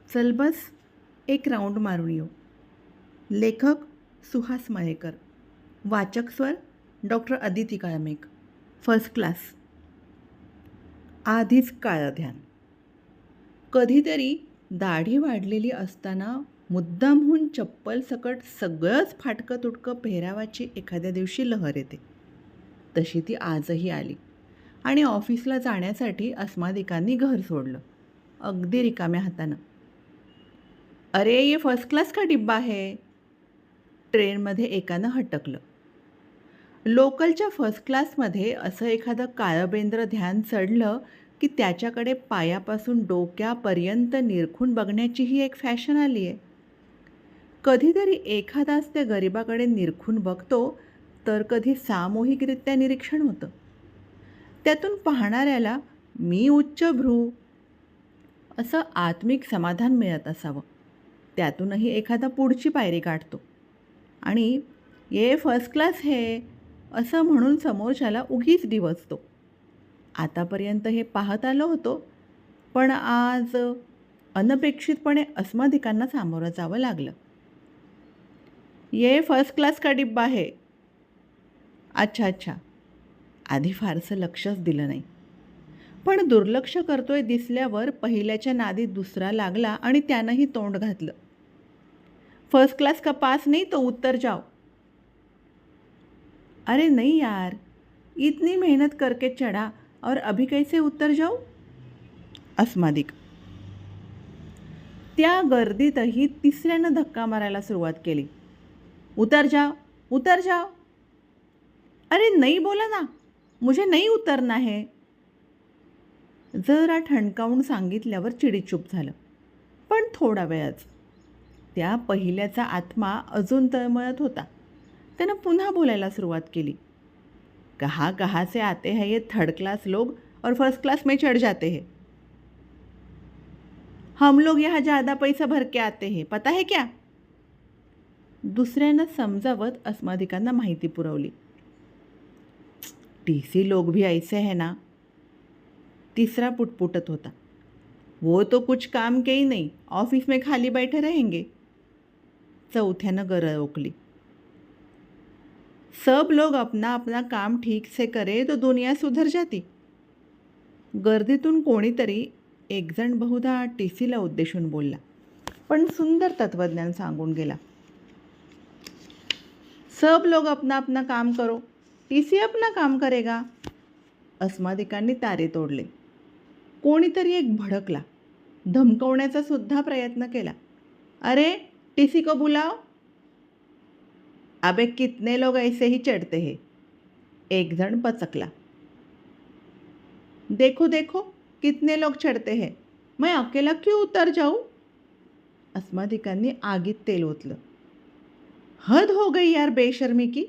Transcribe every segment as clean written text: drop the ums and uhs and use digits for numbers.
चल बस एक राऊंड मारून येऊ. लेखक सुहास मयेकर. वाचक स्वर doctor Aditi Kalmegh. First class. आधीच काळं ध्यान. कधीतरी दाढी वाढलेली असताना मुद्दामहून चप्पल सकट सगळंच फाटकं तुटकं पेहरावाची एखाद्या दिवशी लहर येते. तशी ती आजही आली आणि ऑफिसला जाण्यासाठी अस्मादिकांनी घर सोडलं, अगदी रिकाम्या हातानं. अरे ये फर्स्ट क्लास का डिब्बा है? ट्रेनमध्ये एकानं हटकलं. लोकलच्या फर्स्ट क्लासमध्ये असं एखादं काळबेंद्र ध्यान चढलं की त्याच्याकडे पायापासून डोक्यापर्यंत निरखून बघण्याचीही एक फॅशन आली आहे. कधीतरी एखादाच त्या गरिबाकडे निरखून बघतो, तर कधी सामूहिकरित्या निरीक्षण होतं. त्यातून पाहणाऱ्याला मी उच्च भ्रू असं आत्मिक समाधान मिळत असावं. त्यातूनही एखादा पुढची पायरी गाठतो आणि ये फर्स्ट क्लास है असं म्हणून समोरच्याला उगीच डिवचतो. आतापर्यंत हे पाहत आलो होतो, पण आज अनपेक्षितपणे अस्मादिकांना सामोरं जावं लागलं. ये फर्स्ट क्लास का डिब्बा है. अच्छा अच्छा. आधी फारसं लक्षच दिलं नाही, पण दुर्लक्ष करतोय दिसल्यावर पहिल्याच्या नादी दुसरा लागला आणि त्यानंही तोंड घातलं. फर्स्ट क्लास का पास नहीं तो उत्तर जाओ. अरे नहीं यार, इतनी मेहनत करके चढ़ा और अभी कैसे उत्तर जाऊ. अस्मादिक. त्या गर्दीतही तिसऱ्यानं धक्का मारायला सुरुवात केली. उतर जाओ, उतर जाओ. अरे नहीं बोला ना, मुझे नहीं उतरना है. जरा ठणकावून सांगितल्यावर चिडीचूप झालं, पण थोडा वेळच. त्या पहिल्याचा आत्मा अजून तळमळत होता. त्यानं पुन्हा बोलायला सुरुवात केली. कहाँ कहाँ से आते हैं ये थर्ड क्लास लोग और फर्स्ट क्लास में चढ़ जाते हैं. हम लोग यहाँ ज़्यादा पैसा भर के आते हैं, पता है क्या. दुसऱ्यानं समजावत अस्मादिकांना माहिती पुरवली. टीसी लोग भी ऐसे हैं ना. तिसरा पुटपुटत होता. वो तो कुछ काम के ही नहीं, ऑफिस में खाली बैठे रहेंगे. चौथ्यानं गरळ ओकली. सब लोग अपना अपना काम ठीक से करे तो दुनिया सुधर जाती. गर्दीतून कोणीतरी एकजण बहुधा टीसीला उद्देशून बोलला, पण सुंदर तत्वज्ञान सांगून गेला. सब लोग अपना अपना काम करो, टीसी अपना काम करेगा. अस्मादिकांनी तारे तोडले. कोणीतरी एक भडकला. धमकवण्याचा सुद्धा प्रयत्न केला. अरे टीसी को बुलाओ. अबे कितने लोग ऐसे ही चढ़ते हैं. एक जण पचकला. देखो देखो कितने लोग चढ़ते हैं, मैं अकेला क्यों उतर जाऊं. अस्मादिकांनी आगीत तेल ओतलं. हद हो गई यार बेशर्मी की.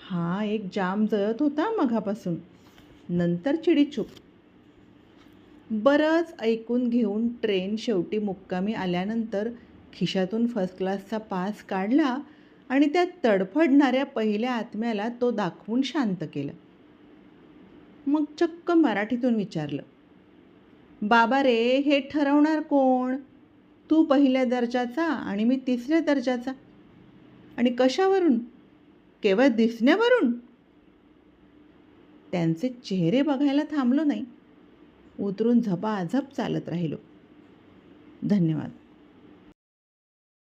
हा एक जाम जळत होता मघापासून. नंतर चिडीचूप. बरंच ऐकून घेऊन ट्रेन शेवटी मुक्कामी आल्यानंतर खिशातून फर्स्ट क्लासचा पास काढला आणि त्या तडफडणाऱ्या पहिल्या आत्म्याला तो दाखवून शांत केलं. मग चक्क मराठीतून विचारलं. बाबा रे, हे ठरवणार कोण. तू पहिल्या दर्जाचा आणि मी तिसऱ्या दर्जाचा. आणि कशावरून. केवळ दिसण्यावरून. त्यांचे चेहरे बघायला थांबलो नाही. उतरून झपाझप चालत राहिलो. धन्यवाद.